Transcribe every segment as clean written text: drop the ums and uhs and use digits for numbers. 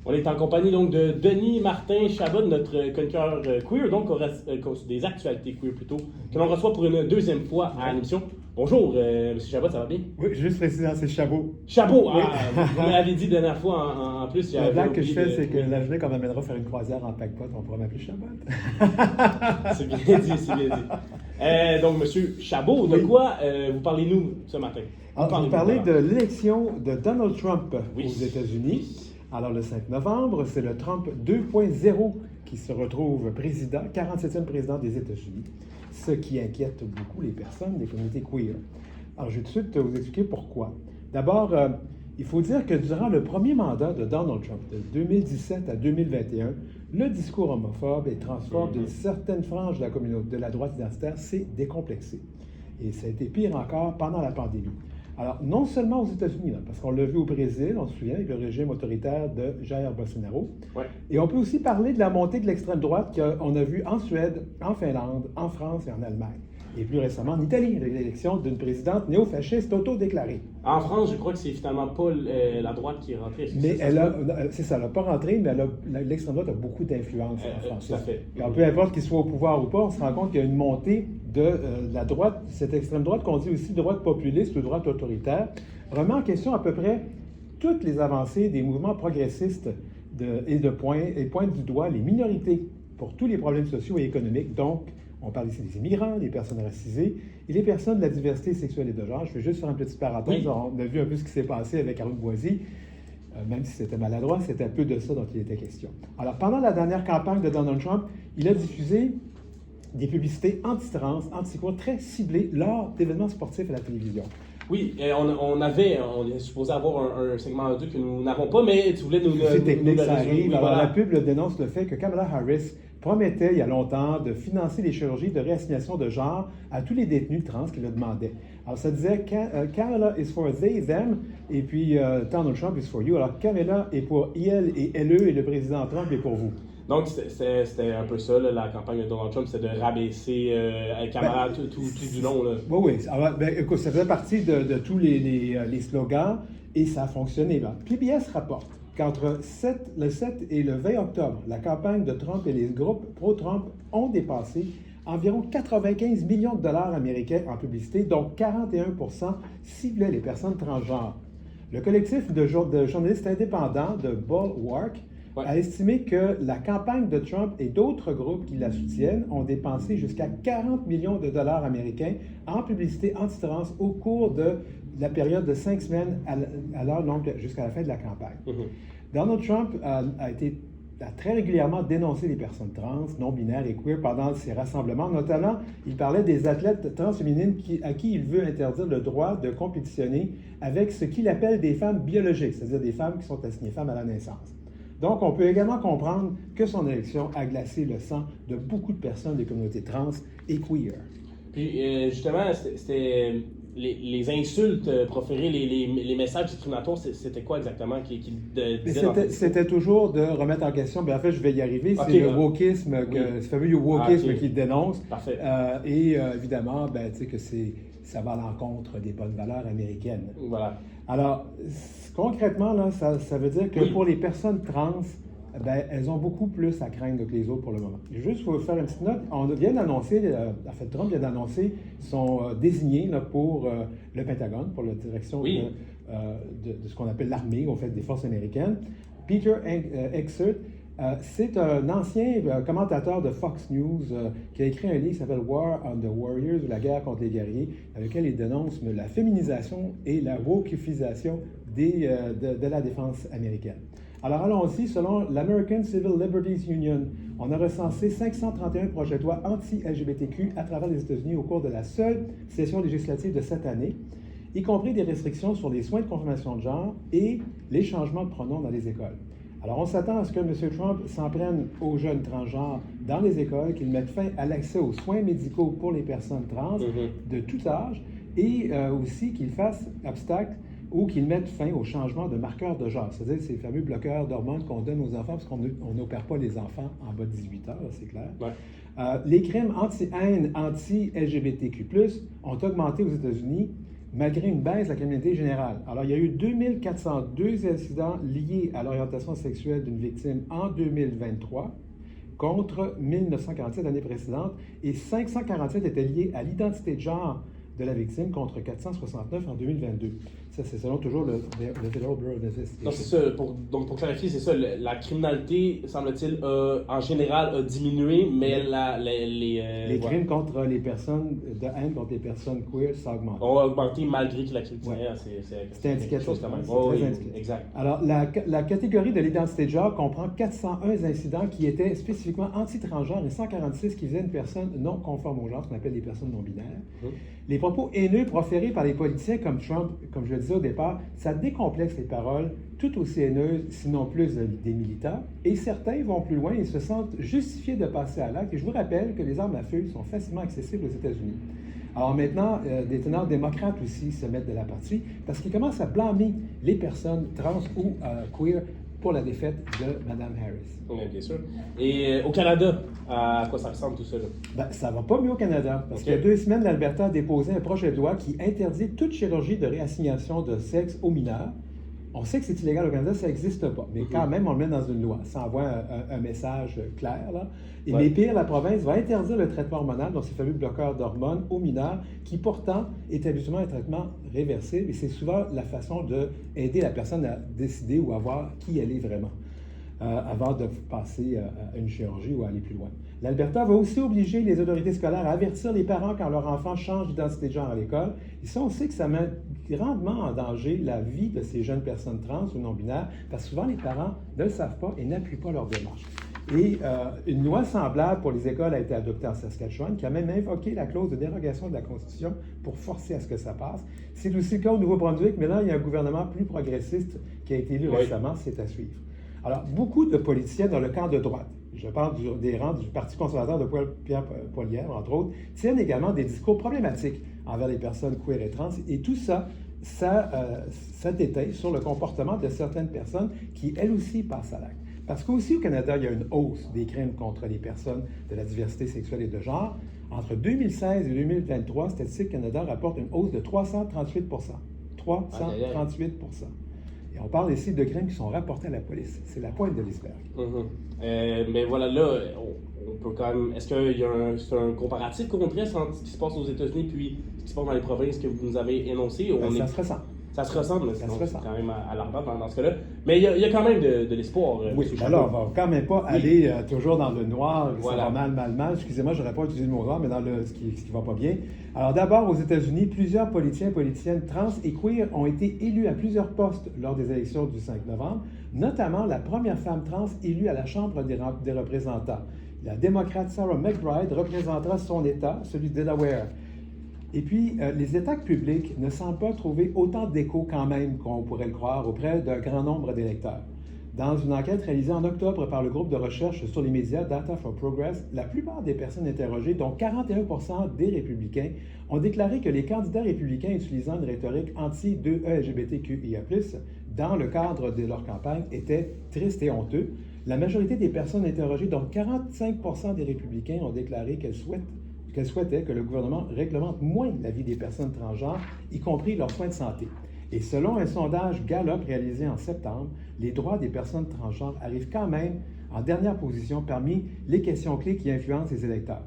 On est en compagnie donc de Denis Martin Chabot, notre chroniqueur queer, donc des actualités queer plutôt, que l'on reçoit pour une deuxième fois à l'émission. Bonjour, Monsieur Chabot, ça va bien? Oui, juste préciser, c'est Chabot. Chabot, Oui. Vous m'avez dit la dernière fois en plus. La blague que je fais, c'est que la journée qu'on m'amènera faire une croisière en paquebot, on pourra m'appeler Chabot. C'est bien dit, c'est bien dit. Donc, Monsieur Chabot, de quoi vous parlez-nous ce matin? Vous parlez de l'élection de Donald Trump aux États-Unis. Oui. Alors, le 5 novembre, c'est le Trump 2.0 qui se retrouve président, 47e président des États-Unis, ce qui inquiète beaucoup les personnes des communautés queer. Alors, je vais tout de suite vous expliquer pourquoi. D'abord, il faut dire que durant le premier mandat de Donald Trump, de 2017 à 2021, le discours homophobe et transphobe d'une certaine frange de la communauté, de la droite identitaire, s'est décomplexé. Et ça a été pire encore pendant la pandémie. Alors, non seulement aux États-Unis, parce qu'on l'a vu au Brésil, on se souvient, avec le régime autoritaire de Jair Bolsonaro. Ouais. Et on peut aussi parler de la montée de l'extrême droite qu'on a vue en Suède, en Finlande, en France et en Allemagne. Et plus récemment en Italie, avec l'élection d'une présidente néo-fasciste autodéclarée. En France, je crois que c'est finalement pas la droite qui est rentrée. Mais c'est ça, elle n'a pas rentré, mais l'extrême droite a beaucoup d'influence en France. Tout à fait. Alors, peu importe qu'il soit au pouvoir ou pas, on se rend compte qu'il y a une montée de la droite, cette extrême droite qu'on dit aussi droite populiste ou droite autoritaire, remet en question à peu près toutes les avancées des mouvements progressistes et pointe du doigt les minorités pour tous les problèmes sociaux et économiques. Donc, on parle ici des immigrants, des personnes racisées et les personnes de la diversité sexuelle et de genre. Je vais juste faire une petite parenthèse. Oui. On a vu un peu ce qui s'est passé avec Arnaud Boisy. Même si c'était maladroit, c'était un peu de ça dont il était question. Alors, pendant la dernière campagne de Donald Trump, il a diffusé des publicités anti-trans, anti-queer très ciblées lors d'événements sportifs à la télévision. Oui, on est supposé avoir un segment audio que nous n'avons pas, mais tu voulais nous... C'est technique, ça arrive. Oui, alors, voilà. La pub dénonce le fait que Kamala Harris promettait il y a longtemps de financer les chirurgies de réassignation de genre à tous les détenus trans qui le demandaient. Alors, ça disait Kamala is for they, them, et puis Donald Trump is for you. Alors, Kamala est pour elle et LE, et le président Trump est pour vous. Donc, c'était un peu ça, là, la campagne de Donald Trump, c'était de rabaisser Kamala tout du long. Là. Oui. Alors, écoute, ça faisait partie de tous les slogans et ça a fonctionné. Là. PBS rapporte qu'entre le 7 et le 20 octobre, la campagne de Trump et les groupes pro-Trump ont dépassé environ 95 millions de dollars américains en publicité, dont 41% ciblaient les personnes transgenres. Le collectif de journalistes indépendants de Bulwark a estimé que la campagne de Trump et d'autres groupes qui la soutiennent ont dépensé jusqu'à 40 millions de dollars américains en publicité anti-trans au cours de la période de 5 semaines alors donc jusqu'à la fin de la campagne. Donald Trump a très régulièrement dénoncé les personnes trans, non-binaires et queer pendant ses rassemblements. Notamment, il parlait des athlètes transféminines à qui il veut interdire le droit de compétitionner avec ce qu'il appelle des femmes biologiques, c'est-à-dire des femmes qui sont assignées femmes à la naissance. Donc, on peut également comprendre que son élection a glacé le sang de beaucoup de personnes des communautés trans et queer. Puis, justement, c'était les insultes proférées, les messages discriminatoires, c'était quoi exactement qu'il disait? C'était toujours de remettre en question, en fait, je vais y arriver, c'est le wokisme, ce fameux wokisme qu'il dénonce. Parfait. Et évidemment, tu sais que ça va à l'encontre des bonnes valeurs américaines. Voilà. Alors, concrètement, là, ça veut dire que pour les personnes trans, elles ont beaucoup plus à craindre que les autres pour le moment. Juste pour vous faire une petite note, on vient d'annoncer, Trump vient d'annoncer son désigné là, pour le Pentagone, pour la direction de ce qu'on appelle l'armée, en fait, des forces américaines. Peter Hegseth, c'est un ancien commentateur de Fox News qui a écrit un livre qui s'appelle War on the Warriors, ou la guerre contre les guerriers, avec lequel il dénonce la féminisation et la wokifisation de la défense américaine. Alors allons-y, selon l'American Civil Liberties Union, on a recensé 531 projets de loi anti-LGBTQ à travers les États-Unis au cours de la seule session législative de cette année, y compris des restrictions sur les soins de confirmation de genre et les changements de pronoms dans les écoles. Alors, on s'attend à ce que M. Trump s'en prenne aux jeunes transgenres dans les écoles, qu'il mette fin à l'accès aux soins médicaux pour les personnes trans de tout âge et aussi qu'il fasse obstacle ou qu'ils mettent fin au changement de marqueurs de genre, c'est-à-dire ces fameux bloqueurs d'hormones qu'on donne aux enfants parce qu'on n'opère pas les enfants en bas de 18 heures, c'est clair. Ouais. Les crimes anti-haine, anti-LGBTQ+, ont augmenté aux États-Unis malgré une baisse de la criminalité générale. Alors, il y a eu 2402 incidents liés à l'orientation sexuelle d'une victime en 2023, contre 1947 l'année précédente, et 547 étaient liés à l'identité de genre de la victime contre 469 en 2022. Ça, c'est selon toujours le Federal Bureau of Investigation. Non, c'est ça. Donc, pour clarifier, c'est ça. La criminalité, semble-t-il, en général, a diminué, mais les crimes contre les personnes, de haine contre les personnes queer, ça augmente. On a augmenté malgré que la criminalité, c'est indicatif. Quand même. C'est très indicatif. Exact. Alors, la catégorie de l'identité de genre comprend 401 incidents qui étaient spécifiquement anti-transgenres et 146 qui visaient une personne non conforme au genre, ce qu'on appelle les personnes non-binaires. Les propos haineux proférés par les politiciens comme Trump, comme je le disais au départ, ça décomplexe les paroles tout aussi haineuses, sinon plus des militants. Et certains vont plus loin et se sentent justifiés de passer à l'acte. Et je vous rappelle que les armes à feu sont facilement accessibles aux États-Unis. Alors maintenant, des tenants démocrates aussi se mettent de la partie parce qu'ils commencent à blâmer les personnes trans ou queer pour la défaite de Mme Harris. Oui, bien sûr. Et au Canada, à quoi ça ressemble tout ça? Ben, ça va pas mieux au Canada. Parce qu'il y a 2 semaines, l'Alberta a déposé un projet de loi qui interdit toute chirurgie de réassignation de sexe aux mineurs. On sait que c'est illégal au Canada, ça n'existe pas. Mais quand même, on le met dans une loi. Ça envoie un message clair. Là. Et mais pire, la province va interdire le traitement hormonal, donc ces fameux bloqueurs d'hormones aux mineurs, qui pourtant est habituellement un traitement réversible. Et c'est souvent la façon d'aider la personne à décider ou à voir qui elle est vraiment, avant de passer à une chirurgie ou à aller plus loin. L'Alberta va aussi obliger les autorités scolaires à avertir les parents quand leur enfant change d'identité de genre à l'école. Et ça, on sait que ça met grandement en danger la vie de ces jeunes personnes trans ou non-binaires, parce que souvent les parents ne le savent pas et n'appuient pas leur démarche. Et une loi semblable pour les écoles a été adoptée en Saskatchewan, qui a même invoqué la clause de dérogation de la Constitution pour forcer à ce que ça passe. C'est aussi le cas au Nouveau-Brunswick, mais là, il y a un gouvernement plus progressiste qui a été élu récemment, c'est à suivre. Alors, beaucoup de politiciens dans le camp de droite, je parle des rangs du Parti conservateur de Pierre Poilievre, entre autres, tiennent également des discours problématiques envers les personnes queer et trans. Et tout ça, ça détaille sur le comportement de certaines personnes qui, elles aussi, passent à l'acte. Parce qu'aussi au Canada, il y a une hausse des crimes contre les personnes de la diversité sexuelle et de genre. Entre 2016 et 2023, Statistique Canada rapporte une hausse de 338 338 Et on parle ici de crimes qui sont rapportés à la police. C'est la pointe de l'iceberg. Mais voilà, là, on peut quand même... Est-ce qu'il y a un comparatif qu'on dresse entre ce qui se passe aux États-Unis puis ce qui se passe dans les provinces que vous nous avez énoncées? Ça se ressent. Ça se ressemble, mais c'est quand même alarmant dans ce cas-là. Mais il y a quand même de l'espoir. Oui, alors on ne va quand même pas aller toujours dans le noir, ça va mal. Excusez-moi, je n'aurais pas utilisé le mot noir, mais dans ce qui ne va pas bien. Alors d'abord, aux États-Unis, plusieurs politiciens et politiciennes trans et queer ont été élus à plusieurs postes lors des élections du 5 novembre, notamment la première femme trans élue à la Chambre des représentants. La démocrate Sarah McBride représentera son État, celui de Delaware. Et puis, les attaques publiques ne semblent pas trouver autant d'écho quand même qu'on pourrait le croire auprès d'un grand nombre d'électeurs. Dans une enquête réalisée en octobre par le groupe de recherche sur les médias Data for Progress, la plupart des personnes interrogées, dont 41% des républicains, ont déclaré que les candidats républicains utilisant une rhétorique anti-LGBTQIA+, dans le cadre de leur campagne, étaient tristes et honteux. La majorité des personnes interrogées, dont 45% des républicains, ont déclaré qu'elles souhaitaient que le gouvernement réglemente moins la vie des personnes transgenres, y compris leurs soins de santé. Et selon un sondage Gallup réalisé en septembre, les droits des personnes transgenres arrivent quand même en dernière position parmi les questions clés qui influencent les électeurs.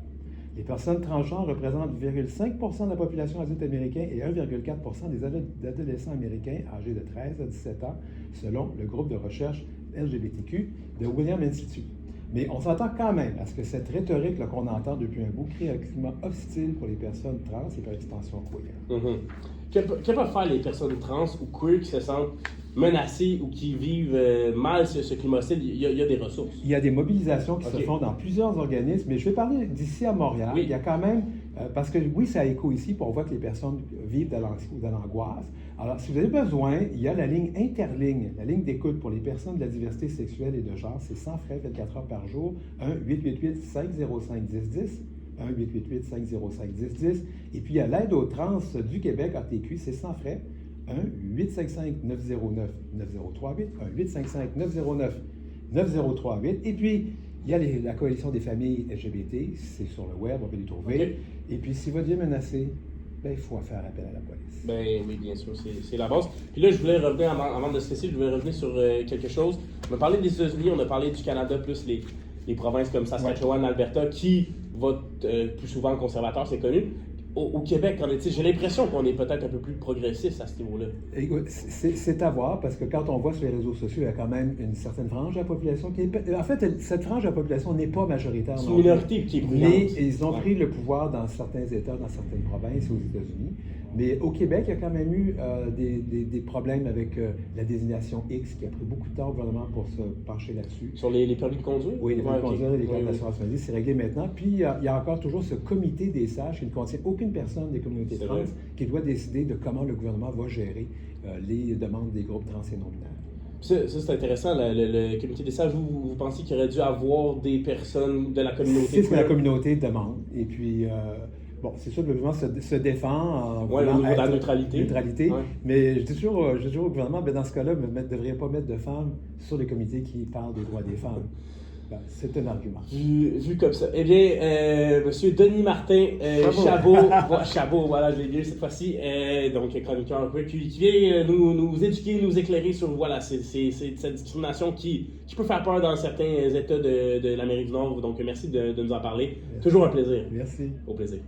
Les personnes transgenres représentent 0,5% de la population adulte américaine et 1,4% des adolescents américains âgés de 13 à 17 ans, selon le groupe de recherche LGBTQ de William Institute. Mais on s'entend quand même à ce que cette rhétorique qu'on entend depuis un bout crée un climat hostile pour les personnes trans et par extension queer. Que peuvent faire les personnes trans ou queer qui se sentent menacées ou qui vivent mal ce climat hostile? Il y a des ressources. Il y a des mobilisations qui se font dans plusieurs organismes, mais je vais parler d'ici à Montréal. Oui. Il y a quand même, parce que oui, ça écho ici, puis on voit que les personnes vivent de l'angoisse. Alors, si vous avez besoin, il y a la ligne Interligne, la ligne d'écoute pour les personnes de la diversité sexuelle et de genre. C'est sans frais, 24 heures par jour, 1-888-505-1010. 1-888-505-1010. Et puis, il y a l'aide aux trans du Québec, ATQ, c'est sans frais. 1-855-909-9038. 1-855-909-9038. Et puis, il y a la coalition des familles LGBT, c'est sur le web, on peut les trouver. Et puis, si votre vie est menacée, ben, il faut faire appel à la police. Ben oui, bien sûr, c'est la base. Puis là, je voulais revenir, avant de se laisser, je voulais revenir sur quelque chose. On a parlé des États-Unis, on a parlé du Canada, plus les provinces comme Saskatchewan, Alberta, qui votent plus souvent conservateur, c'est connu. Au Québec, j'ai l'impression qu'on est peut-être un peu plus progressiste à ce niveau-là. C'est à voir, parce que quand on voit sur les réseaux sociaux, il y a quand même une certaine frange de la population qui est... En fait, cette frange de la population n'est pas majoritaire. C'est une minorité qui est bruyante. Mais ils ont pris le pouvoir dans certains États, dans certaines provinces aux États-Unis. Mais au Québec, il y a quand même eu des problèmes avec la désignation X, qui a pris beaucoup de temps au gouvernement pour se pencher là-dessus. Sur les permis de conduire? Oui, les permis de conduire et les cartes oui, d'assurance maladie, c'est réglé maintenant. Puis, il y a encore toujours ce comité des sages qui ne contient aucune personne des communautés trans qui doit décider de comment le gouvernement va gérer les demandes des groupes trans et non-binaires. Ça, c'est intéressant, le comité des sages. Vous pensez qu'il aurait dû avoir des personnes de la communauté? C'est ce que la communauté demande. Et puis, bon, c'est sûr que le gouvernement se défend en voulant de la neutralité. Ouais. Mais je dis toujours au gouvernement, ben, dans ce cas-là, vous ne devriez pas mettre de femmes sur les comités qui parlent des droits des femmes. Ben, c'est un argument. Vu comme ça. Eh bien, Monsieur Denis Martin Chabot, voilà, je l'ai vu cette fois-ci, donc chroniqueur, qui vient nous éduquer, nous éclairer sur cette discrimination qui peut faire peur dans certains États de l'Amérique du Nord. Donc, merci de nous en parler. Toujours un plaisir. Merci. Au plaisir.